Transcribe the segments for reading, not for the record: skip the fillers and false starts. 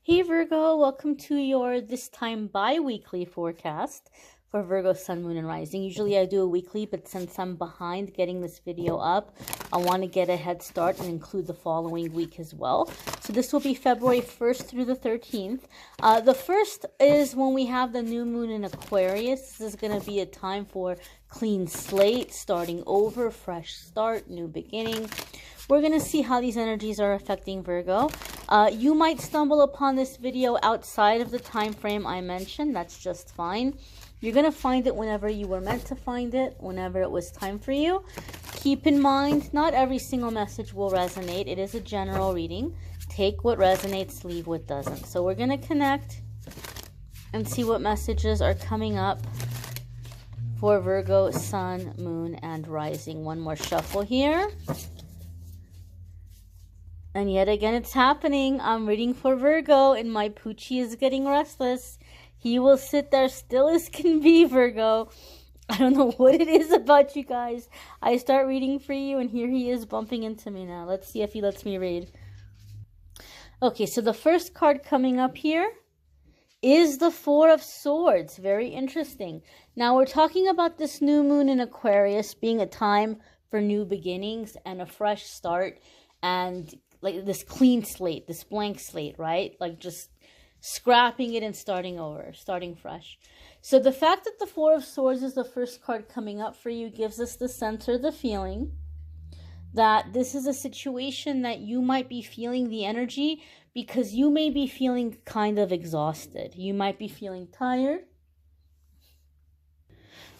Hey Virgo, welcome to your this time bi-weekly forecast for Virgo Sun, Moon, and Rising. Usually I do a weekly, but since I'm behind getting this video up, I want to get a head start and include the following week as well. So this will be February 1st through the 13th. The first is when we have the new moon in Aquarius. This is going to be a time for clean slate, starting over, fresh start, new beginning. We're going to see how these energies are affecting Virgo. You might stumble upon this video outside of the time frame I mentioned. That's just fine. You're going to find it whenever you were meant to find it, whenever it was time for you. Keep in mind, not every single message will resonate. It is a general reading. Take what resonates, leave what doesn't. So we're going to connect and see what messages are coming up for Virgo, Sun, Moon, and Rising. One more shuffle here. And yet again, it's happening. I'm reading for Virgo, and my Poochie is getting restless. He will sit there still as can be, Virgo. I don't know what it is about you guys. I start reading for you, and here he is bumping into me now. Let's see if he lets me read. Okay, so the first card coming up here is the Four of Swords. Very interesting. Now, we're talking about this new moon in Aquarius being a time for new beginnings and a fresh start, and like this clean slate, this blank slate, right? Like just scrapping it and starting over, starting fresh. So the fact that the Four of Swords is the first card coming up for you gives us the sense or the feeling that this is a situation that you might be feeling the energy because you may be feeling kind of exhausted. You might be feeling tired.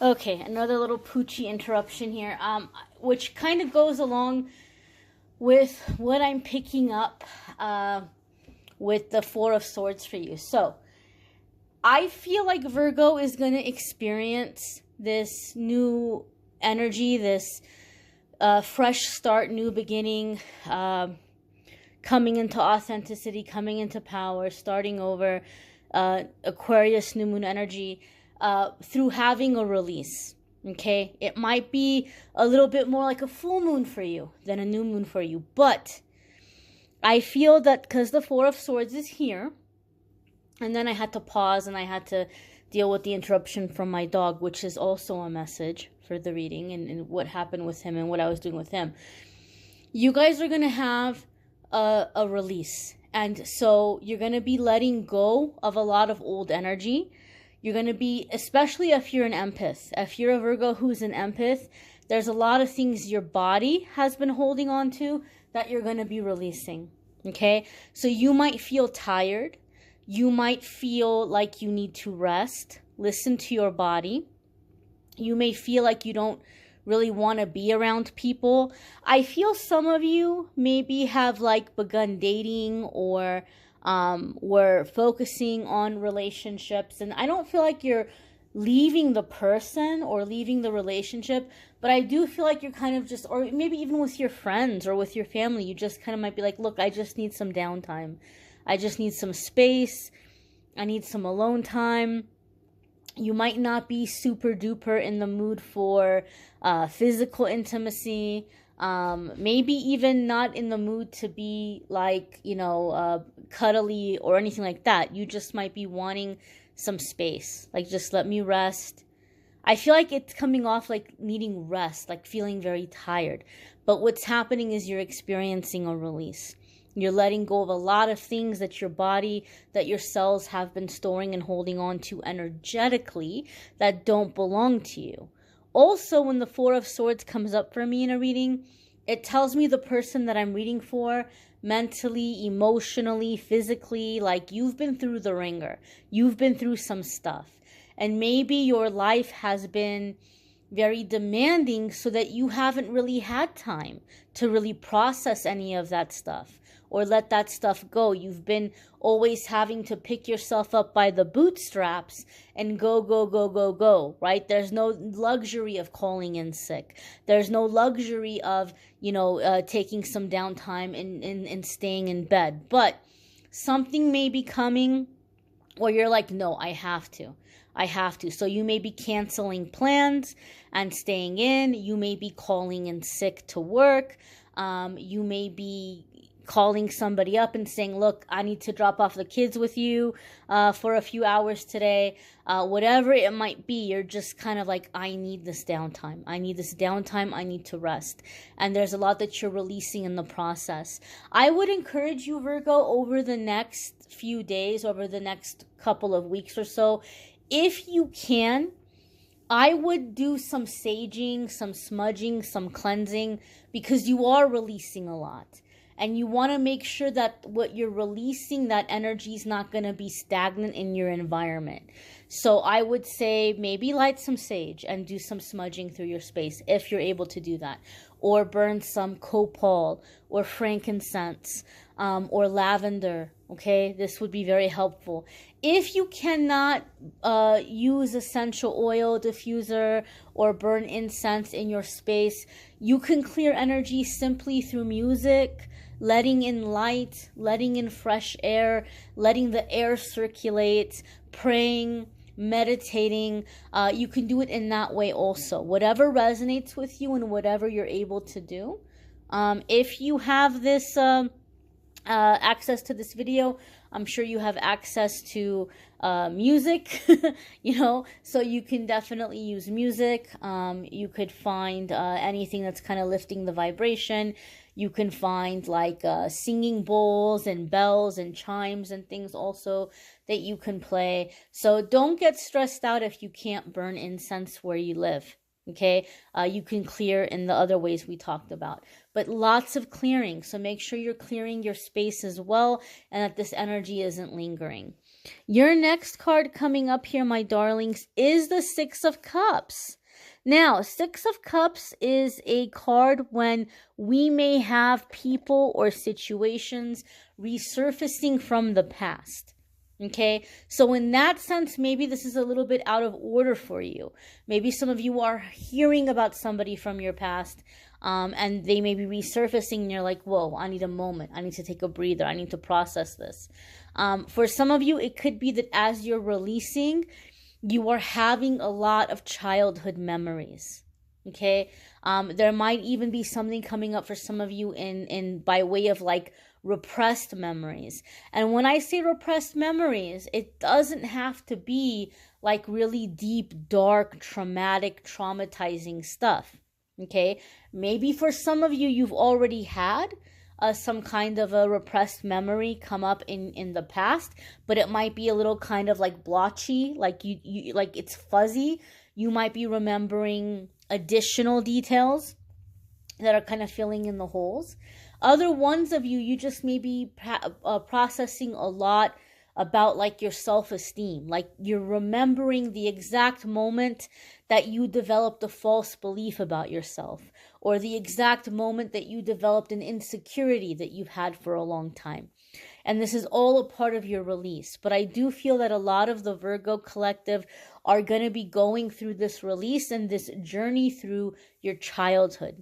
Okay, another little Poochie interruption here, which kind of goes along with what I'm picking up with the Four of Swords for you. So I feel like Virgo is going to experience this new energy, this fresh start, new beginning, coming into authenticity, coming into power, starting over, Aquarius new moon energy, through having a release. Okay, it might be a little bit more like a full moon for you than a new moon for you. But I feel that because the Four of Swords is here, and then I had to pause and I had to deal with the interruption from my dog, which is also a message for the reading and what happened with him and what I was doing with him. You guys are going to have a release. And so you're going to be letting go of a lot of old energy. You're going to be, especially if you're an empath, if you're a Virgo who's an empath, there's a lot of things your body has been holding on to that you're going to be releasing, okay? So you might feel tired. You might feel like you need to rest. Listen to your body. You may feel like you don't really want to be around people. I feel some of you maybe have like begun dating or we're focusing on relationships, and I don't feel like you're leaving the person or leaving the relationship, but I do feel like you're kind of just, or maybe even with your friends or with your family, you just kind of might be like, look, I just need some downtime. I just need some space. I need some alone time. You might not be super duper in the mood for physical intimacy. Maybe even not in the mood to be like, cuddly or anything like that. You just might be wanting some space. Like, just let me rest. I feel like it's coming off like needing rest, like feeling very tired. But what's happening is you're experiencing a release. You're letting go of a lot of things that your body, that your cells have been storing and holding on to energetically that don't belong to you. Also, when the Four of Swords comes up for me in a reading, it tells me the person that I'm reading for, mentally, emotionally, physically, like you've been through the ringer. You've been through some stuff. And maybe your life has been very demanding so that you haven't really had time to really process any of that stuff or let that stuff go. You've been always having to pick yourself up by the bootstraps and go, right? There's no luxury of calling in sick. There's no luxury of, taking some downtime and staying in bed. But something may be coming where you're like, no, I have to. So you may be canceling plans and staying in. You may be calling in sick to work. You may be calling somebody up and saying, look, I need to drop off the kids with you for a few hours today. Whatever it might be, you're just kind of like, I need this downtime. I need this downtime. I need to rest. And there's a lot that you're releasing in the process. I would encourage you, Virgo, over the next few days, over the next couple of weeks or so, if you can, I would do some saging, some smudging, some cleansing, because you are releasing a lot. And you want to make sure that what you're releasing, that energy is not going to be stagnant in your environment. So I would say maybe light some sage and do some smudging through your space if you're able to do that. Or burn some copal or frankincense or lavender. Okay, this would be very helpful. If you cannot use essential oil diffuser or burn incense in your space, you can clear energy simply through music, letting in light, letting in fresh air, letting the air circulate, praying, meditating. You can do it in that way also. Whatever resonates with you and whatever you're able to do. If you have this access to this video, I'm sure you have access to music, you know, so you can definitely use music. You could find anything that's kind of lifting the vibration. You can find like singing bowls and bells and chimes and things also that you can play. So don't get stressed out if you can't burn incense where you live. Okay, you can clear in the other ways we talked about, but lots of clearing. So make sure you're clearing your space as well, and that this energy isn't lingering. Your next card coming up here, my darlings, is the Six of Cups. Now, Six of Cups is a card when we may have people or situations resurfacing from the past. Okay, so in that sense, maybe this is a little bit out of order for you. Maybe some of you are hearing about somebody from your past, and they may be resurfacing, and you're like, whoa, I need a moment. I need to take a breather. I need to process this. For some of you, it could be that as you're releasing, you are having a lot of childhood memories. Okay, there might even be something coming up for some of you in by way of like repressed memories. And when I say repressed memories, it doesn't have to be like really deep, dark, traumatic, traumatizing stuff. Okay, maybe for some of you, you've already had some kind of a repressed memory come up in the past, but it might be a little kind of like blotchy, like you like it's fuzzy. You might be remembering additional details that are kind of filling in the holes. Other ones of you, you just may be processing a lot about like your self-esteem. Like you're remembering the exact moment that you developed a false belief about yourself, or the exact moment that you developed an insecurity that you've had for a long time. And this is all a part of your release. But I do feel that a lot of the Virgo collective are going to be going through this release and this journey through your childhood.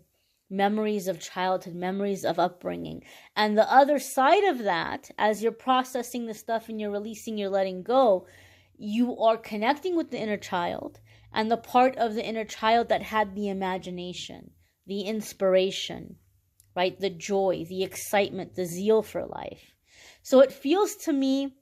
Memories of childhood, memories of upbringing. And the other side of that, as you're processing the stuff and you're releasing, you're letting go, you are connecting with the inner child and the part of the inner child that had the imagination, the inspiration, right? The joy, the excitement, the zeal for life. So it feels to me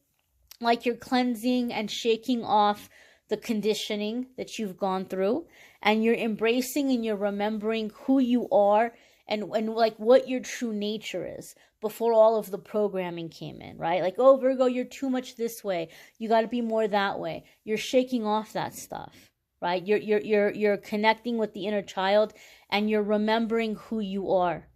like you're cleansing and shaking off the conditioning that you've gone through, and you're embracing and you're remembering who you are and like what your true nature is before all of the programming came in, right? Like, oh, Virgo, you're too much this way. You got to be more that way. You're shaking off that stuff, right? You're connecting with the inner child, and you're remembering who you are.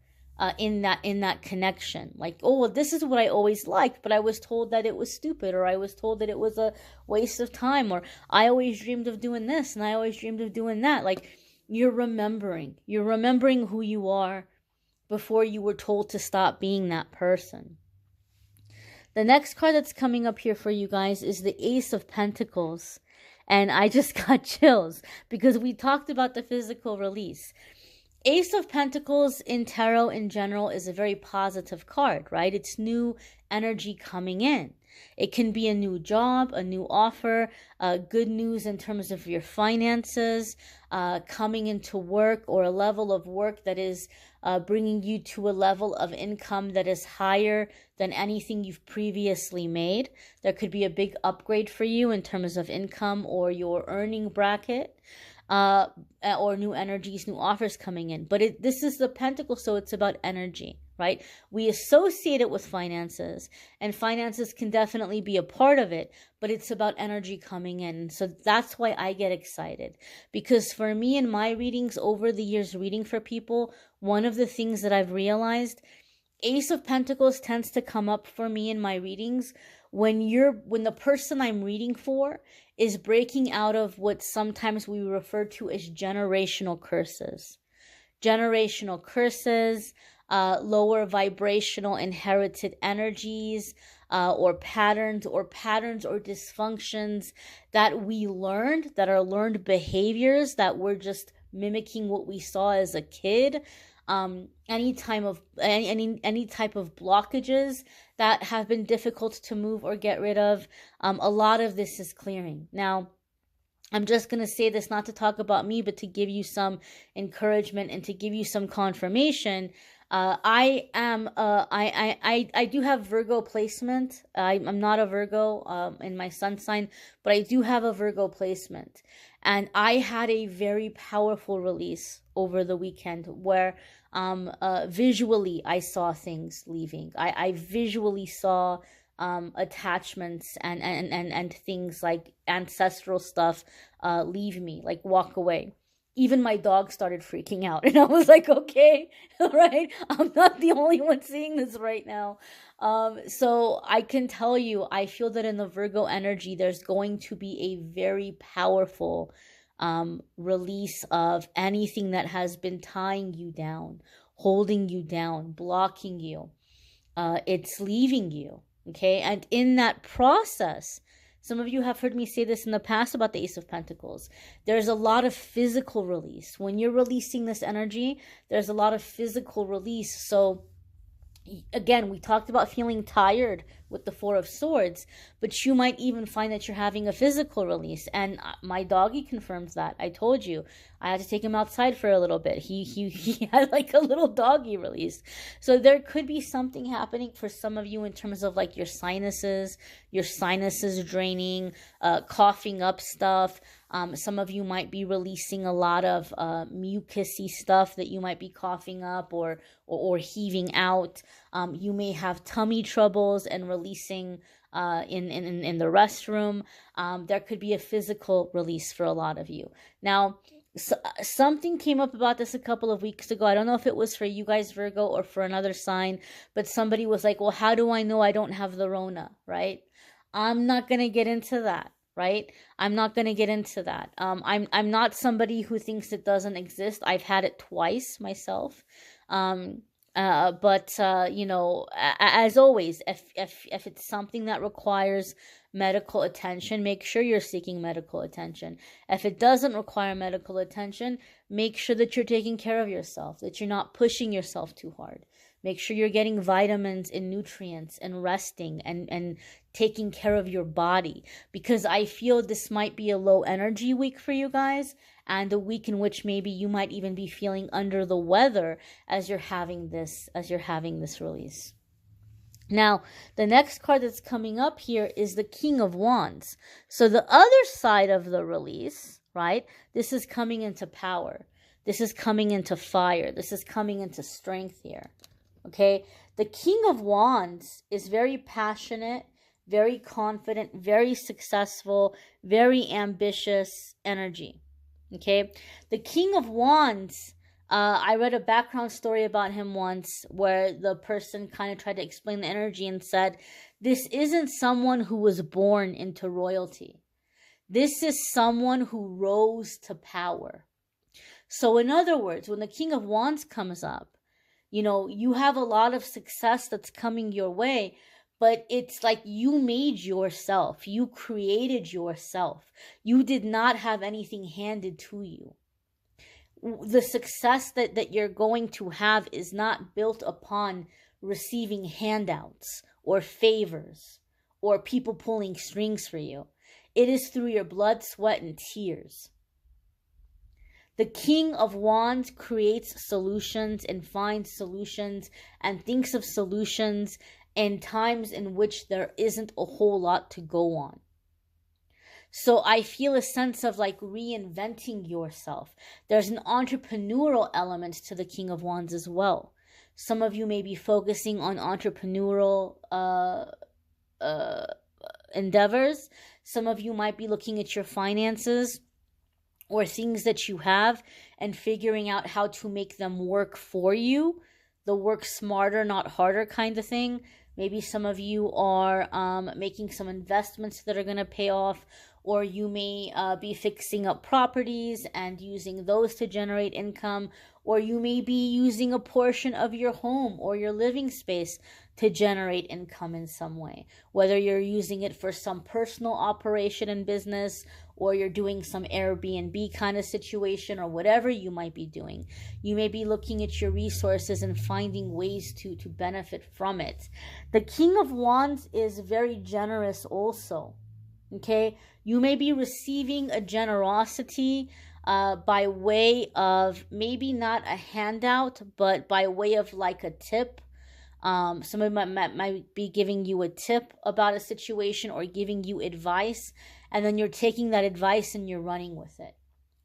In that connection, like, oh, well, this is what I always liked, but I was told that it was stupid, or I was told that it was a waste of time, or I always dreamed of doing this and I always dreamed of doing that. Like, you're remembering who you are before you were told to stop being that person. The next card that's coming up here for you guys is the Ace of Pentacles, and I just got chills because we talked about the physical release. Ace of Pentacles in tarot in general is a very positive card, right? It's new energy coming in. It can be a new job, a new offer, good news in terms of your finances, coming into work, or a level of work that is bringing you to a level of income that is higher than anything you've previously made. There could be a big upgrade for you in terms of income or your earning bracket. Or new energies, new offers coming in. But this is the pentacle, so it's about energy, right? We associate it with finances, and finances can definitely be a part of it, but it's about energy coming in. So that's why I get excited, because for me in my readings over the years, reading for people, one of the things that I've realized, Ace of Pentacles tends to come up for me in my readings when the person I'm reading for is breaking out of what sometimes we refer to as generational curses. Generational curses, lower vibrational inherited energies, or patterns or dysfunctions that we learned, that are learned behaviors that we're just mimicking what we saw as a kid. Any type of blockages that have been difficult to move or get rid of. A lot of this is clearing. Now, I'm just going to say this not to talk about me, but to give you some encouragement and to give you some confirmation. I do have Virgo placement. I'm not a Virgo in my sun sign, but I do have a Virgo placement. And I had a very powerful release over the weekend where visually I saw things leaving. I visually saw attachments and things like ancestral stuff leave me, like walk away. Even my dog started freaking out, and I was like, okay, all right, I'm not the only one seeing this right now. So I can tell you, I feel that in the Virgo energy, there's going to be a very powerful release of anything that has been tying you down, holding you down, blocking you. It's leaving you, okay? And in that process, some of you have heard me say this in the past about the Ace of Pentacles. There's a lot of physical release. When you're releasing this energy, there's a lot of physical release. So again, we talked about feeling tired with the Four of Swords, but you might even find that you're having a physical release. And my doggy confirms that. I told you, I had to take him outside for a little bit. He had like a little doggy release. So there could be something happening for some of you in terms of like your sinuses draining, coughing up stuff. Some of you might be releasing a lot of mucusy stuff that you might be coughing up or heaving out. You may have tummy troubles and releasing in the restroom. There could be a physical release for a lot of you. Now, something came up about this a couple of weeks ago. I don't know if it was for you guys, Virgo, or for another sign, but somebody was like, well, how do I know I don't have the Rona, right? I'm not going to get into that. Right? I'm not going to get into that. I'm not somebody who thinks it doesn't exist. I've had it twice myself. But you know, as always, if it's something that requires medical attention, make sure you're seeking medical attention. If it doesn't require medical attention, make sure that you're taking care of yourself, that you're not pushing yourself too hard. Make sure you're getting vitamins and nutrients and resting and taking care of your body, because I feel this might be a low energy week for you guys, and a week in which maybe you might even be feeling under the weather as you're having this release. Now, the next card that's coming up here is the King of Wands. So the other side of the release, right? This is coming into power. This is coming into fire. This is coming into strength here. Okay, the King of Wands is very passionate, very confident, very successful, very ambitious energy. Okay, the King of Wands, I read a background story about him once where the person kind of tried to explain the energy and said, this isn't someone who was born into royalty. This is someone who rose to power. So in other words, when the King of Wands comes up, you know, you have a lot of success that's coming your way, but it's like you made yourself. You created yourself. You did not have anything handed to you. The success that you're going to have is not built upon receiving handouts or favors or people pulling strings for you. It is through your blood, sweat, and tears. The King of Wands creates solutions and finds solutions and thinks of solutions in times in which there isn't a whole lot to go on. So I feel a sense of like reinventing yourself. There's an entrepreneurial element to the King of Wands as well. Some of you may be focusing on entrepreneurial endeavors. Some of you might be looking at your finances or things that you have and figuring out how to make them work for you. The work smarter, not harder kind of thing. Maybe some of you are making some investments that are going to pay off, or you may be fixing up properties and using those to generate income, or you may be using a portion of your home or your living space to generate income in some way. Whether you're using it for some personal operation in business, or you're doing some Airbnb kind of situation, or whatever you might be doing. You may be looking at your resources and finding ways to benefit from it. The King of Wands is very generous also. Okay? You may be receiving a generosity by way of maybe not a handout, but by way of like a tip. Somebody might be giving you a tip about a situation or giving you advice, and then you're taking that advice and you're running with it,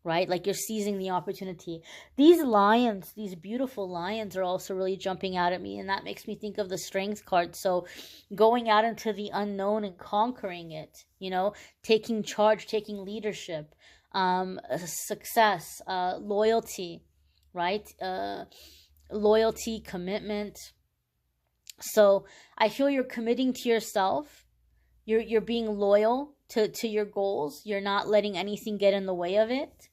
right? Like you're seizing the opportunity. These lions, these beautiful lions, are also really jumping out at me, and that makes me think of the Strength card. So going out into the unknown and conquering it, you know, taking charge, taking leadership, success, loyalty, right? Loyalty, commitment. So I feel you're committing to yourself. You're being loyal to your goals. You're not letting anything get in the way of it.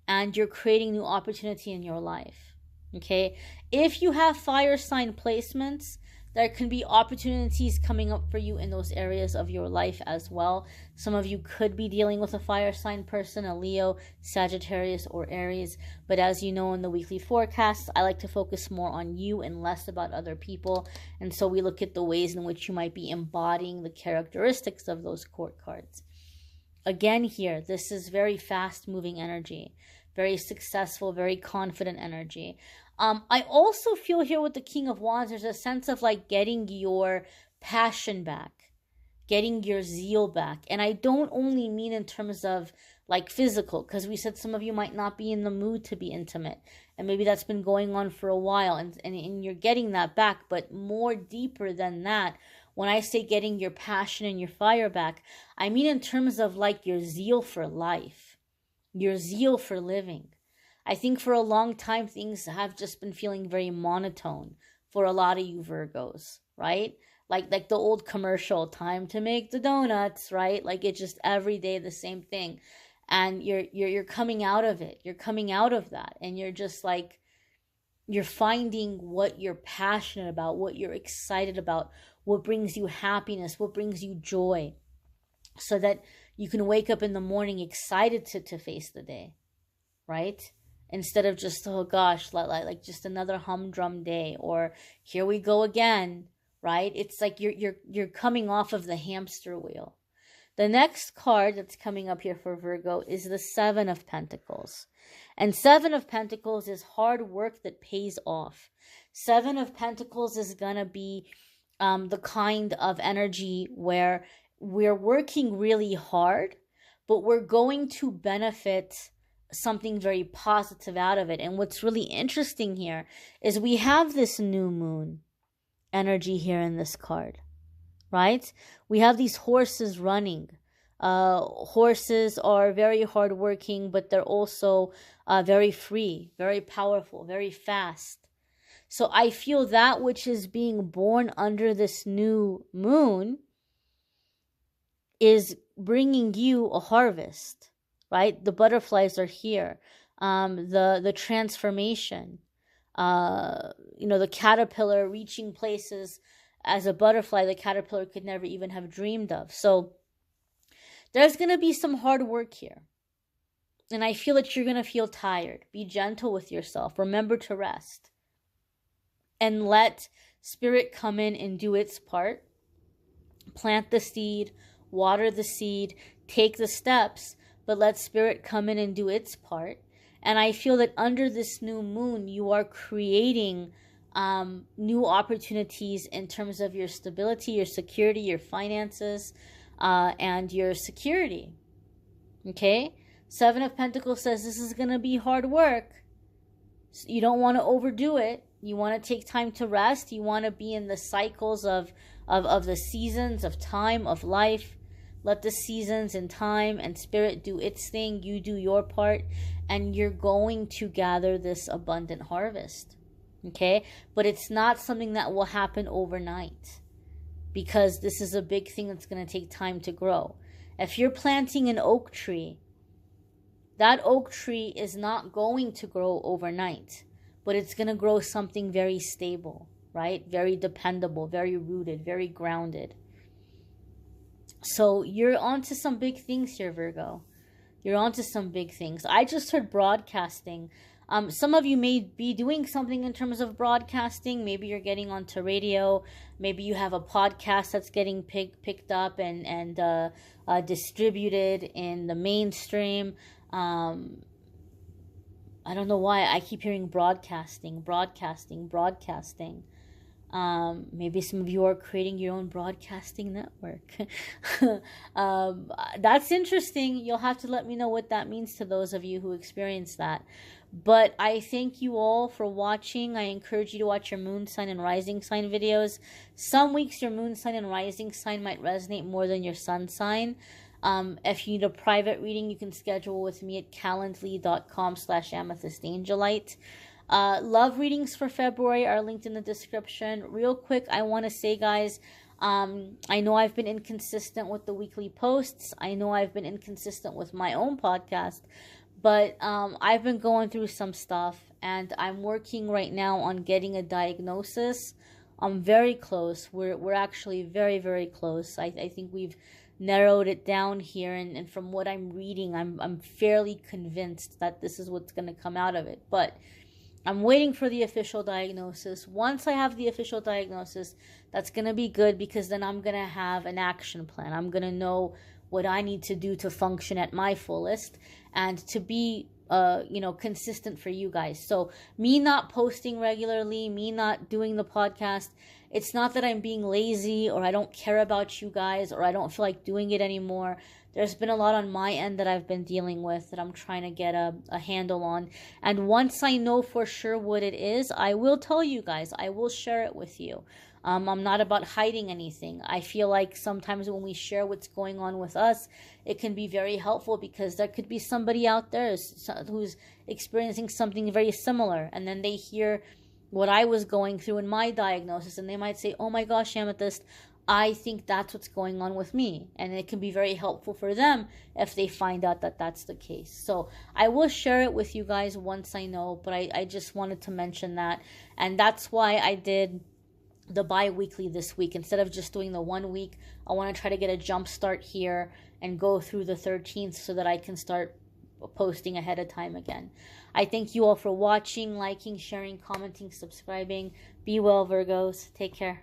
And you're creating new opportunity in your life. Okay? If you have fire sign placements, there can be opportunities coming up for you in those areas of your life as well. Some of you could be dealing with a fire sign person, a Leo, Sagittarius, or Aries. But as you know in the weekly forecasts, I like to focus more on you and less about other people. And so we look at the ways in which you might be embodying the characteristics of those court cards. Again here, this is very fast-moving energy. Very successful, very confident energy. I also feel here with the King of Wands, there's a sense of like getting your passion back, getting your zeal back. And I don't only mean in terms of like physical, because we said some of you might not be in the mood to be intimate. And maybe that's been going on for a while and you're getting that back. But more deeper than that, when I say getting your passion and your fire back, I mean in terms of like your zeal for life, your zeal for living. I think for a long time, things have just been feeling very monotone for a lot of you Virgos, right? Like the old commercial, time to make the donuts, right? Like it's just every day the same thing. And you're coming out of it. You're coming out of that. And you're just like, you're finding what you're passionate about, what you're excited about, what brings you happiness, what brings you joy, so that you can wake up in the morning excited to face the day, right? Instead of just, oh gosh, like just another humdrum day, or here we go again, right? It's like you're coming off of the hamster wheel. The next card that's coming up here for Virgo is the Seven of Pentacles. And Seven of Pentacles is hard work that pays off. Seven of Pentacles is going to be the kind of energy where we're working really hard, but we're going to benefit something very positive out of it. And what's really interesting here is we have this new moon energy here in this card, right? We have these horses running. Horses are very hardworking, but they're also very free, very powerful, very fast. So I feel that which is being born under this new moon is bringing you a harvest, right? The butterflies are here. The transformation, the caterpillar reaching places as a butterfly the caterpillar could never even have dreamed of. So there's going to be some hard work here. And I feel that you're going to feel tired. Be gentle with yourself. Remember to rest. And let spirit come in and do its part. plant the seed, water the seed, take the steps, but let Spirit come in and do its part. And I feel that under this new moon, you are creating new opportunities in terms of your stability, your security, your finances, and your security. Okay? Seven of Pentacles says this is going to be hard work. You don't want to overdo it. You want to take time to rest. You want to be in the cycles of the seasons of time, of life. Let the seasons and time and Spirit do its thing. You do your part. And you're going to gather this abundant harvest. Okay? But it's not something that will happen overnight. Because this is a big thing that's going to take time to grow. If you're planting an oak tree, that oak tree is not going to grow overnight. But it's going to grow something very stable, right? Very dependable, very rooted, very grounded. So you're onto some big things here, Virgo. You're onto some big things. I just heard broadcasting. Some of you may be doing something in terms of broadcasting. Maybe you're getting onto radio. Maybe you have a podcast that's getting picked up and distributed in the mainstream. I don't know why I keep hearing broadcasting. Maybe some of you are creating your own broadcasting network. That's interesting. You'll have to let me know what that means to those of you who experience that. But I thank you all for watching. I encourage you to watch your moon sign and rising sign videos. Some weeks your moon sign and rising sign might resonate more than your sun sign. If you need a private reading, you can schedule with me at calendly.com/amethystangelite. Love readings for February are linked in the description. Real quick, I want to say, guys, I know I've been inconsistent with the weekly posts. I know I've been inconsistent with my own podcast. But I've been going through some stuff. And I'm working right now on getting a diagnosis. I'm very close. We're actually very, very close. I think we've narrowed it down here. And from what I'm reading, I'm fairly convinced that this is what's going to come out of it. But I'm waiting for the official diagnosis. Once I have the official diagnosis, that's going to be good because then I'm going to have an action plan. I'm going to know what I need to do to function at my fullest and to be, consistent for you guys. So me not posting regularly, me not doing the podcast, it's not that I'm being lazy or I don't care about you guys or I don't feel like doing it anymore. There's been a lot on my end that I've been dealing with that I'm trying to get a handle on. And once I know for sure what it is, I will tell you guys. I will share it with you. I'm not about hiding anything. I feel like sometimes when we share what's going on with us, it can be very helpful because there could be somebody out there who's experiencing something very similar. And then they hear what I was going through in my diagnosis. And they might say, oh my gosh, Amethyst, I think that's what's going on with me. And it can be very helpful for them if they find out that that's the case. So I will share it with you guys once I know. But I just wanted to mention that. And that's why I did the bi-weekly this week. Instead of just doing the 1 week, I want to try to get a jump start here and go through the 13th so that I can start posting ahead of time again. I thank you all for watching, liking, sharing, commenting, subscribing. Be well, Virgos. Take care.